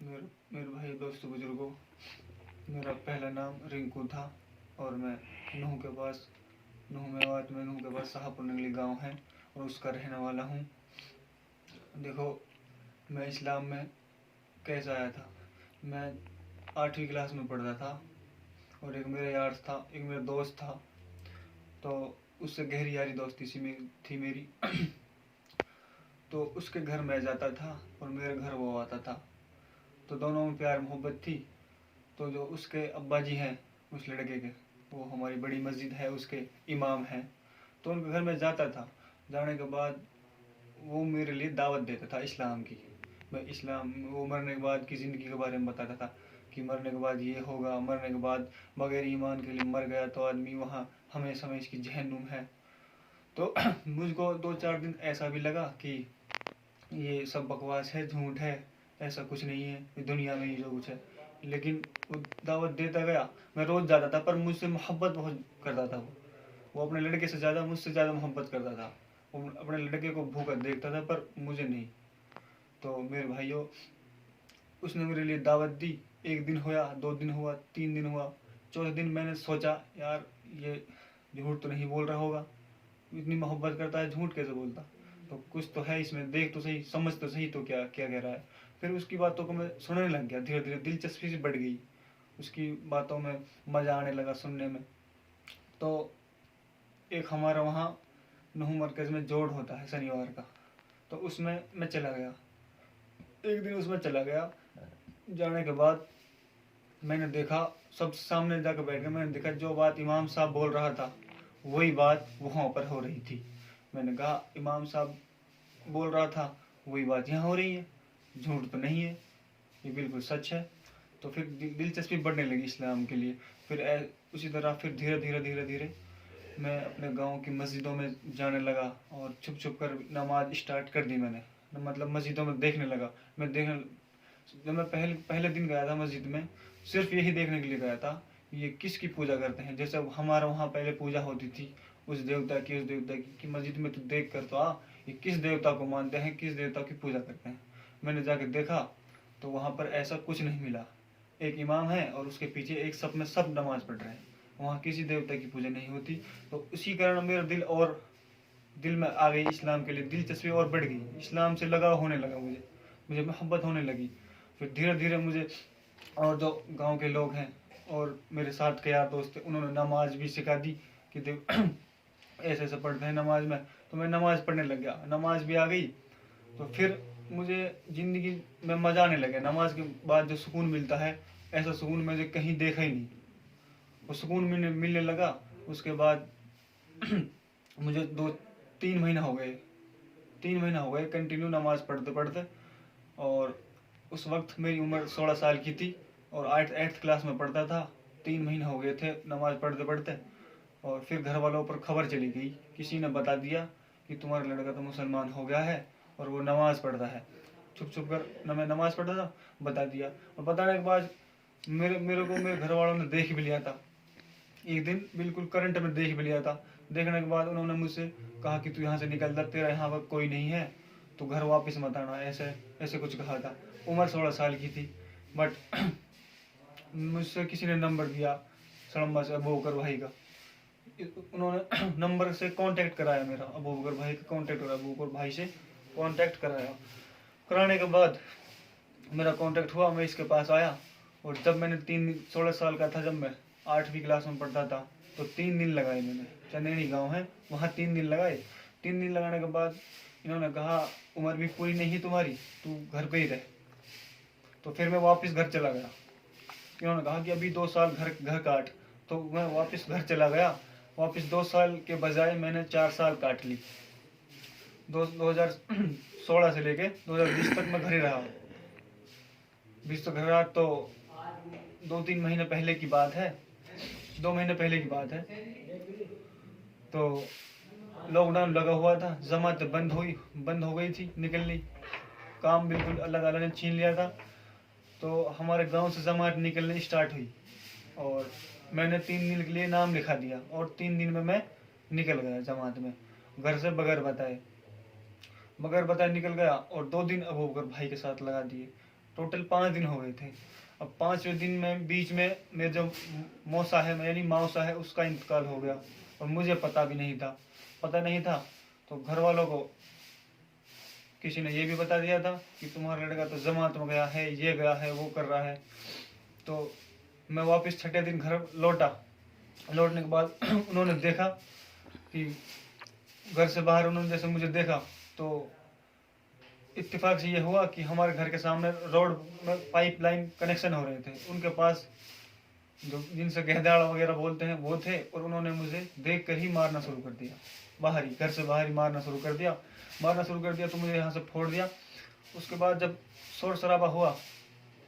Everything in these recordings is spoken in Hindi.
मेरे मेरे भाई दोस्तों बुजुर्गों, मेरा पहला नाम रिंकू था और मैं नूह के पास नूह मेवात में नूह के पास शाहपुर नंगली गांव है और उसका रहने वाला हूँ। देखो, मैं इस्लाम में कैसे आया था। मैं 8वीं क्लास में पढ़ता था और एक मेरा यार था, एक मेरा दोस्त था, तो उससे गहरी यारी दोस्ती सी थी मेरी। तो उसके घर मैं जाता था और मेरे घर वो आता था, तो दोनों में प्यार मोहब्बत थी। तो जो उसके अब्बा जी हैं उस लड़के के, वो हमारी बड़ी मस्जिद है उसके इमाम हैं, तो उनके घर में जाता था। जाने के बाद वो मेरे लिए दावत देता था इस्लाम की। मैं इस्लाम, वो मरने के बाद की ज़िंदगी के बारे में बताता था कि मरने के बाद ये होगा, मरने के बाद बगैर ईमान के लिए मर गया तो आदमी वहाँ हमेशा हमेशा की जहन्नुम है। तो मुझको 2-4 दिन ऐसा भी लगा कि ये सब बकवास है, झूठ है, ऐसा कुछ नहीं है, ये दुनिया में ही जो कुछ है। लेकिन वो दावत देता गया, मैं रोज़ जाता था, पर मुझसे मोहब्बत बहुत करता था। वो अपने लड़के से ज़्यादा मुझसे ज़्यादा मोहब्बत करता था। वो अपने लड़के को भूखा देखता था पर मुझे नहीं। तो मेरे भाइयों, उसने मेरे लिए दावत दी। 1 दिन हुआ, 2 दिन हुआ, 3 दिन हुआ, चौथे दिन मैंने सोचा यार ये झूठ तो नहीं बोल रहा होगा, इतनी मोहब्बत करता है, झूठ कैसे बोलता। तो कुछ तो है इसमें, देख तो सही, समझ तो सही, तो क्या क्या कह रहा है। फिर उसकी बातों को मैं सुनने लग गया, धीरे धीरे दिलचस्पी से बढ़ गई, उसकी बातों में मज़ा आने लगा सुनने में। तो एक हमारा वहाँ नूह मरकज़ में जोड़ होता है शनिवार का, तो उसमें मैं चला गया। एक दिन उसमें चला गया, जाने के बाद मैंने देखा, सब सामने जाकर बैठ गया, मैंने देखा जो बात इमाम साहब बोल रहा था वही बात वहाँ पर हो रही थी। मैंने कहा इमाम साहब बोल रहा था वही बात यहाँ हो रही है, झूठ तो नहीं है, ये बिल्कुल सच है। तो फिर दिलचस्पी बढ़ने लगी इस्लाम के लिए। फिर उसी तरह फिर धीरे धीरे धीरे धीरे मैं अपने गांव की मस्जिदों में जाने लगा और छुप छुप कर नमाज स्टार्ट कर दी मैंने। मतलब मस्जिदों में देखने लगा। मैं देखने जब मैं पहले पहले दिन गया था मस्जिद में, सिर्फ यही देखने के लिए गया था ये किसकी पूजा करते हैं। जैसे हमारा वहाँ पहले पूजा होती थी उस देवता की, उस देवता की, कि मस्जिद में तो देख कर तो ये किस देवता को मानते हैं, किस देवता की पूजा करते हैं। मैंने जाकर देखा तो वहाँ पर ऐसा कुछ नहीं मिला। एक इमाम है और उसके पीछे एक सब में सब नमाज पढ़ रहे हैं, वहाँ किसी देवता की पूजा नहीं होती। तो उसी कारण मेरा दिल में आ गई इस्लाम के लिए दिलचस्पी और बढ़ गई, इस्लाम से लगाव होने लगा, मुझे मुझे मोहब्बत होने लगी। फिर धीरे धीरे मुझे, और जो गांव के लोग हैं और मेरे साथ के यार दोस्त थे, उन्होंने नमाज भी सिखा दी कि देव ऐसे ऐसे पढ़ते हैं नमाज में। तो मैं नमाज पढ़ने लग गया, नमाज भी आ गई। तो फिर मुझे ज़िंदगी में मज़ा आने लगा। नमाज के बाद जो सुकून मिलता है, ऐसा सुकून मुझे कहीं देखा ही नहीं। वो सुकून मिलने लगा। उसके बाद मुझे 2-3 महीना हो गए, 3 महीना हो गए कंटिन्यू नमाज पढ़ते पढ़ते। और उस वक्त मेरी उम्र 16 साल की थी और 8th क्लास में पढ़ता था। 3 महीने हो गए थे नमाज पढ़ते पढ़ते। और फिर घर वालों पर खबर चली गई, किसी ने बता दिया कि तुम्हारा लड़का तो मुसलमान हो गया है और वो नमाज पढ़ता है। छुप छुप कर मैं नमाज पढ़ता था, बता दिया। और बताने के बाद मेरे को मेरे घर वालों ने देख भी लिया था। एक दिन बिल्कुल करंट में देख भी लिया था। देखने के बाद उन्होंने मुझसे कहा कि तू यहाँ से निकल जा, तेरा यहाँ पर कोई नहीं है, तो घर वापस मत आना, ऐसे ऐसे कुछ कहा था। उम्र 16 साल की थी। बट मुझसे किसी ने नंबर दिया सड़म्बा से, अबू बकर भाई का। उन्होंने नंबर से कांटेक्ट कराया मेरा, अबू बकर भाई का कांटेक्ट कराया, अबू बकर भाई से कांटेक्ट कराया। कराने के बाद मेरा कांटेक्ट हुआ, मैं इसके पास आया। और जब मैंने 16 साल का था, जब मैं 8वीं क्लास में पढ़ता था, तो 3 दिन लगाए मैंने, चंदेड़ी गांव है वहाँ 3 दिन लगाए। 3 दिन लगाने के बाद इन्होंने कहा उम्र भी पूरी नहीं है तुम्हारी, तू घर पे ही रह। तो फिर मैं वापस घर चला गया। इन्होंने कहा कि अभी 2 साल घर घर काट, तो मैं वापस घर चला गया। वापस 2 साल के बजाय मैंने 4 साल काट ली। 2016 से लेके 2020 तक मैं घर ही रहा। 20 तक घर रहा। तो 2-3 महीने पहले की बात है, 2 महीने पहले की बात है, तो लॉकडाउन लगा हुआ था, जमात बंद हो गई थी निकलनी, काम बिल्कुल अल्लाह ताला ने छीन लिया था। तो हमारे गांव से जमात निकलनी स्टार्ट हुई और मैंने 3 दिन के लिए नाम लिखा दिया और 3 दिन में मैं निकल गया जमात में, घर से बगैर बताए निकल गया। और 2 दिन अबू बकर भाई के साथ लगा दिए। टोटल 5 दिन हो गए थे। अब 5वें दिन में बीच में मेरे जो मौसा है यानी मौसा है उसका इंतकाल हो गया और मुझे पता नहीं था। तो घर वालों को किसी ने ये भी बता दिया था कि तुम्हारा लड़का तो जमात में गया है, ये गया है, वो कर रहा है। तो मैं वापस छठे दिन घर लौटा। लौटने के बाद उन्होंने देखा कि घर से बाहर उन्होंने जैसे मुझे देखा तो इत्तेफाक से ये हुआ कि हमारे घर के सामने रोड में पाइपलाइन कनेक्शन हो रहे थे, उनके पास जो जिनसे गहदाड़ वगैरह बोलते हैं वो थे, और उन्होंने मुझे देख कर ही मारना शुरू कर दिया। घर से बाहर ही मारना शुरू कर दिया तो मुझे यहाँ से फोड़ दिया। उसके बाद जब शोर शराबा हुआ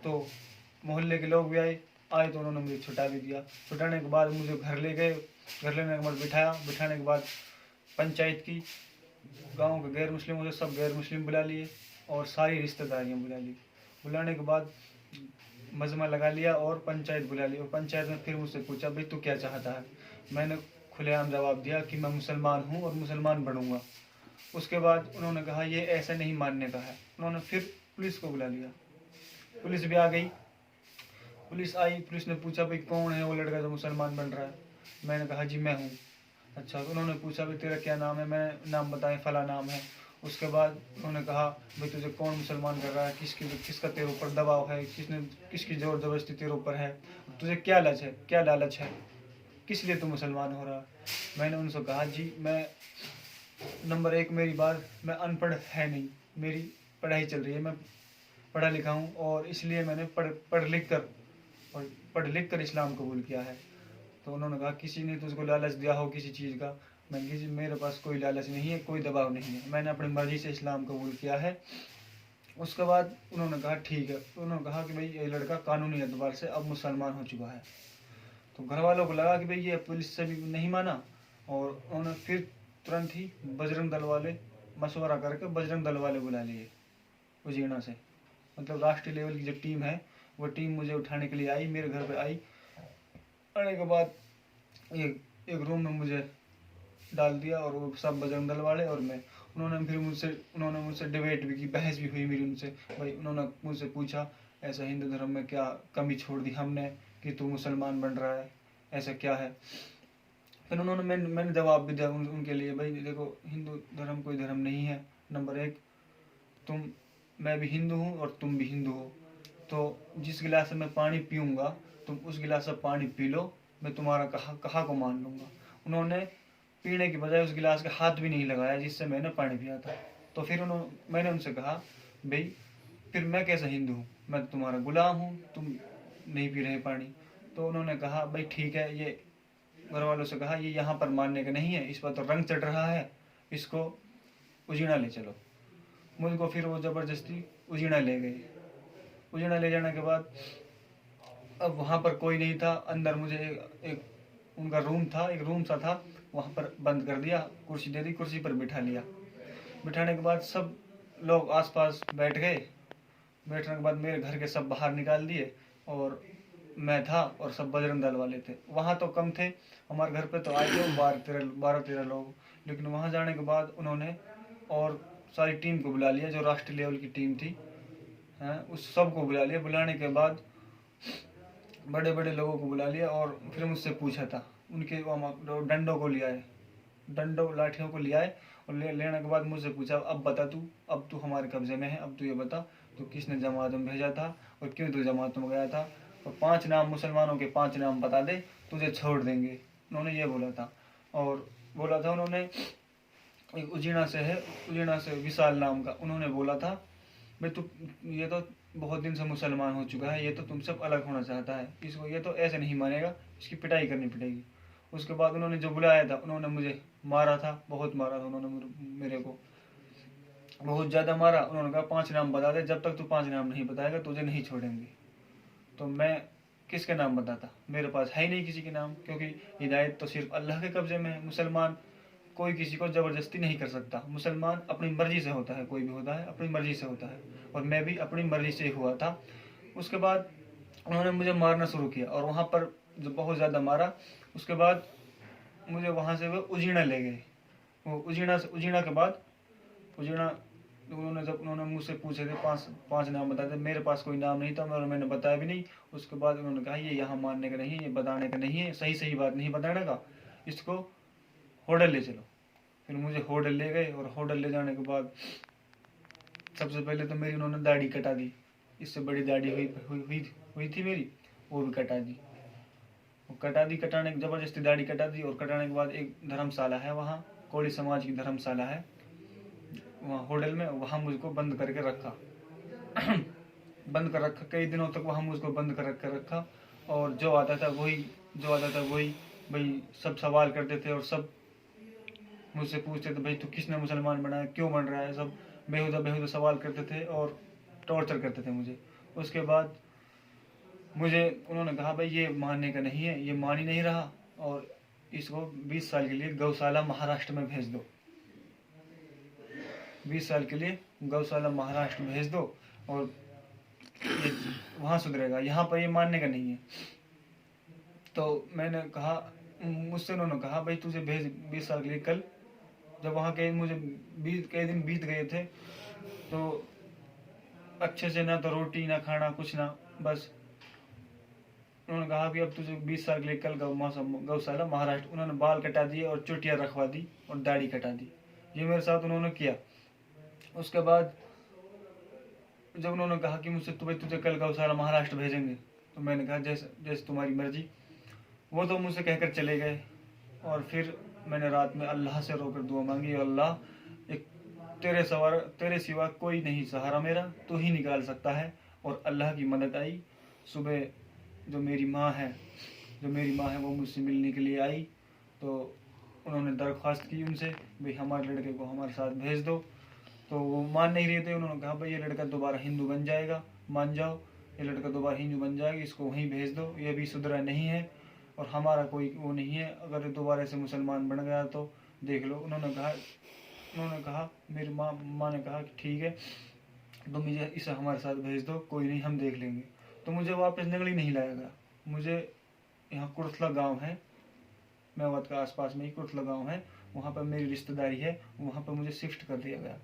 तो मोहल्ले के लोग भी आए तो उन्होंने मुझे छुटा भी दिया। छुटाने के बाद मुझे घर ले गए। घर लेने के बाद बिठाने के बाद पंचायत की, गांव के गैर मुस्लिम मुझे सब गैर मुस्लिम बुला लिए और सारी रिश्तेदारियां बुला ली। बुलाने के बाद मजमा लगा लिया और पंचायत बुला ली, और पंचायत में फिर मुझसे पूछा भाई तू क्या चाहता है। मैंने खुलेआम जवाब दिया कि मैं मुसलमान हूँ और मुसलमान बनूंगा। उसके बाद उन्होंने कहा ये ऐसा नहीं मानने का है। उन्होंने फिर पुलिस को बुला लिया। पुलिस भी आ गई। पुलिस आई, पुलिस ने पूछा भाई कौन है वो लड़का जो मुसलमान बन रहा है। मैंने कहा जी मैं हूँ। अच्छा, तो उन्होंने पूछा भाई तेरा क्या नाम है। मैं नाम बताएं, फला नाम है। उसके बाद उन्होंने कहा भाई तुझे कौन मुसलमान कर रहा है, किसका तेरे ऊपर दबाव है, किसकी जोर जबरदस्ती तेरे ऊपर है, तुझे क्या लालच है, किस लिए तू मुसलमान हो रहा है। मैंने उनसे कहा जी मैं नंबर 1 मेरी बात, मैं अनपढ़ है नहीं, मेरी पढ़ाई चल रही है, मैं पढ़ा लिखा हूँ और इसलिए मैंने पढ़ लिख कर इस्लाम कबूल किया है। तो उन्होंने कहा किसी ने तुझको लालच दिया हो किसी चीज़ का। मैंने कहा जी मेरे पास कोई लालच नहीं है, कोई दबाव नहीं है, मैंने अपनी मर्जी से इस्लाम कबूल किया है। उसके बाद उन्होंने कहा ठीक है। उन्होंने कहा कि भाई ये लड़का कानूनी एतबार से अब मुसलमान हो चुका है। तो घर वालों को लगा कि भाई ये पुलिस से भी नहीं माना, और उन्होंने फिर तुरंत ही बजरंग दल वाले मशवरा करके बजरंग दल वाले बुला लिए उजीना से। मतलब राष्ट्रीय लेवल की जो टीम है वो टीम मुझे उठाने के लिए आई, मेरे घर पे आई। आने के बाद एक रूम में मुझे डाल दिया और वो सब बजरंग दल वाले और मैं। उन्होंने मुझसे डिबेट भी की, बहस भी हुई मेरी उनसे। भाई उन्होंने मुझसे पूछा ऐसा हिंदू धर्म में क्या कमी छोड़ दी हमने कि तू मुसलमान बन रहा है, ऐसा क्या है। फिर मैंने जवाब भी दिया उनके लिए, भाई देखो हिंदू धर्म कोई धर्म नहीं है। नंबर 1 मैं भी हिंदू हूँ और तुम भी हिंदू हो, तो जिस गिलास से मैं पानी पीऊँगा तुम उस गिलास से पानी पी लो, मैं तुम्हारा कहा को मान लूँगा। उन्होंने पीने की बजाय उस गिलास के हाथ भी नहीं लगाया जिससे मैंने पानी पिया था। तो फिर मैंने उनसे कहा भाई फिर मैं कैसा हिंदू हूँ, मैं तुम्हारा गुलाम हूँ, तुम नहीं पी रहे पानी। तो उन्होंने कहा भाई ठीक है, ये घर वालों से कहा ये यहाँ पर मानने का नहीं है, इस पर तो रंग चढ़ रहा है, इसको उजीना ले चलो। मुझको फिर वो ज़बरदस्ती उजीना ले गए। उजीना ले जाने के बाद अब वहाँ पर कोई नहीं था। अंदर मुझे एक उनका रूम सा था, वहाँ पर बंद कर दिया, कुर्सी दे दी, कुर्सी पर बिठा लिया। बिठाने के बाद सब लोग आसपास बैठ गए। बैठने के बाद मेरे घर के सब बाहर निकाल दिए और मैं था और सब बजरंग दल वाले थे। वहाँ तो कम थे, हमारे घर पे तो आए थे 12-13 लोग। लेकिन वहाँ जाने के बाद उन्होंने और सारी टीम को बुला लिया, जो राष्ट्रीय लेवल की टीम थी हैं, उस सब को बुला लिया। बुलाने के बाद बड़े बड़े लोगों को बुला लिया और फिर मुझसे पूछा था। उनके डंडों को लिया है, लाठियों को लिया है और लेने के बाद मुझसे पूछा अब बता अब तू हमारे कब्जे में है, अब तू ये बता तो किसने जमात में भेजा था और क्यों तू जमात में गया था, और 5 नाम मुसलमानों के 5 नाम बता दे, तुझे छोड़ देंगे। उन्होंने ये बोला था। और बोला था उन्होंने एक उजीना से विशाल नाम का, उन्होंने बोला था भाई तू ये तो बहुत दिन से मुसलमान हो चुका है, ये तो तुमसे अलग होना चाहता है, इसको ये तो ऐसे नहीं मानेगा, इसकी पिटाई करनी पड़ेगी। उसके बाद उन्होंने जो बुलाया था उन्होंने मुझे मारा था, बहुत मारा था उन्होंने मेरे को, बहुत ज़्यादा मारा। उन्होंने कहा 5 नाम बता दे, जब तक तू 5 नाम नहीं बताएगा तुझे नहीं छोड़ेंगे। तो मैं किसके नाम बताता, मेरे पास है ही नहीं किसी के नाम, क्योंकि हिदायत तो सिर्फ अल्लाह के कब्जे में है। मुसलमान कोई किसी को ज़बरदस्ती नहीं कर सकता, मुसलमान अपनी मर्जी से होता है, कोई भी होता है अपनी मर्जी से होता है, और मैं भी अपनी मर्जी से ही हुआ था। उसके बाद उन्होंने मुझे मारना शुरू किया और वहाँ पर जो बहुत ज़्यादा मारा। उसके बाद मुझे वहाँ से वो उजीना ले गए। वो उजीना के बाद उजीना उन्होंने मुझसे पूछे थे, पांच नाम बताए थे, मेरे पास कोई नाम नहीं था और मैंने बताया भी नहीं। उसके बाद उन्होंने कहा ये यहाँ मानने का नहीं है, ये बताने का नहीं है, सही बात नहीं बताने का, इसको होटल ले चलो। फिर मुझे होटल ले गए और होटल ले जाने के बाद सबसे पहले तो मेरी उन्होंने दाढ़ी कटा दी। इससे बड़ी दाढ़ी हुई थी मेरी, वो भी कटा दी। कटाने जबरदस्ती दाढ़ी कटा दी। और कटाने के बाद एक धर्मशाला है, वहाँ कोली समाज की धर्मशाला है वहाँ होटल में, वहाँ मुझको बंद करके रखा। बंद कर रखा कई दिनों तक, वहाँ मुझको बंद कर रखा। और जो आता था वही भाई सब सवाल करते थे और सब मुझसे पूछते थे, भाई तू किसने मुसलमान बनाया, क्यों बन रहा है, सब बेहुदा सवाल करते थे और टॉर्चर करते थे मुझे। उसके बाद मुझे उन्होंने कहा भाई ये मानने का नहीं है, ये मान ही नहीं रहा और इसको 20 साल के लिए गौशाला महाराष्ट्र में भेज दो। 20 साल के लिए गौशाला महाराष्ट्र में भेज दो और ये वहाँ सुधरेगा, यहाँ पर ये मानने का नहीं है। तो मैंने कहा, मुझसे उन्होंने कहा भाई तुझे भेज 20 साल के लिए। कल जब वहाँ के मुझे कई दिन बीत गए थे तो अच्छे से ना तो रोटी ना खाना कुछ ना, बस उन्होंने कहा कि अब तुझे 20 साल के लिए कल गौशाला महाराष्ट्र। उन्होंने बाल कटा दिए और चुटिया रखवा दी और दाढ़ी कटा दी। ये मेरे साथ उन्होंने किया। उसके बाद जब उन्होंने कहा कि मुझसे तो भाई तुझे कल गौशाला महाराष्ट्र भेजेंगे, तो मैंने कहा जैसे तुम्हारी मर्जी। वो तो मुझसे कहकर चले गए। और फिर मैंने रात में अल्लाह से रोकर दुआ मांगी, अल्लाह एक तेरे सिवा कोई नहीं सहारा मेरा, तू ही निकाल सकता है। और अल्लाह की मदद आई। सुबह जो मेरी माँ है वो मुझसे मिलने के लिए आई। तो उन्होंने दरख्वास्त की उनसे, भाई हमारे लड़के को हमारे साथ भेज दो। तो वो मान नहीं रहे थे। उन्होंने कहा भाई ये लड़का दोबारा हिंदू बन जाएगा, मान जाओ, ये लड़का दोबारा हिंदू बन जाएगा, इसको वहीं भेज दो, ये भी सुधरा नहीं है और हमारा कोई वो नहीं है, अगर दोबारा से मुसलमान बन गया तो देख लो। उन्होंने कहा मेरी माँ ने कहा कि ठीक है, तो मुझे इसे हमारे साथ भेज दो, कोई नहीं हम देख लेंगे। तो मुझे वापस नगली नहीं लाया गया। मुझे यहाँ कुर्थला गांव है, मेवात के आसपास में ही कुर्थला गांव है, वहाँ पर मेरी रिश्तेदारी है, वहाँ पर मुझे शिफ्ट कर दिया गया।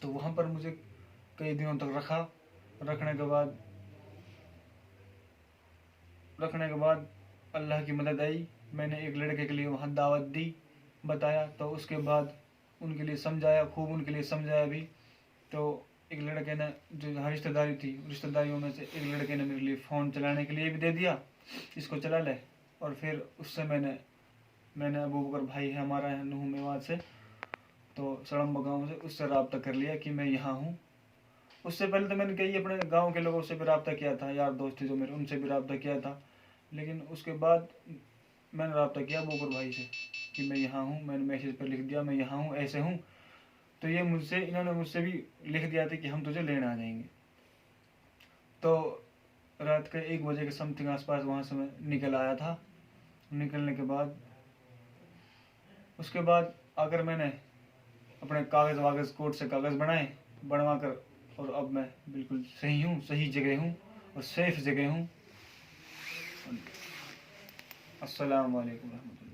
तो वहाँ पर मुझे कई दिनों तक रखा। रखने के बाद अल्लाह की मदद आई। मैंने एक लड़के के लिए वहाँ दावत दी, बताया, तो उसके बाद उनके लिए समझाया, खूब उनके लिए समझाया भी। तो एक लड़के ने, जो यहाँ रिश्तेदारी थी, रिश्तेदारियों में से एक लड़के ने मेरे लिए फ़ोन चलाने के लिए भी दे दिया, इसको चला ले। और फिर उससे मैंने अबू बकर भाई है हमारा है नूह मेवात से, तो सड़म्बा गाँव से, उससे रब्ता कर लिया कि मैं यहाँ हूँ। उससे पहले तो मैंने कई अपने गांव के लोगों से भी रब्ता किया था, यार दोस्त थे जो मेरे, उनसे भी रब्ता किया था। लेकिन उसके बाद मैंने रब्ता किया बकर भाई से कि मैं यहाँ हूँ, मैंने मैसेज पर लिख दिया मैं यहाँ हूँ, ऐसे हूँ। तो इन्होंने मुझसे भी लिख दिया था कि हम तुझे लेने आ जाएंगे। तो रात के 1 बजे के समथिंग आसपास वहाँ से मैं निकल आया था। निकलने के बाद उसके बाद आकर मैंने अपने कागज़ कोर्ट से कागज़ बनवा कर, और अब मैं बिल्कुल सही हूँ, सही जगह हूँ और सेफ जगह हूँ। अस्सलाम वालेकुम रहमतुल्लाह।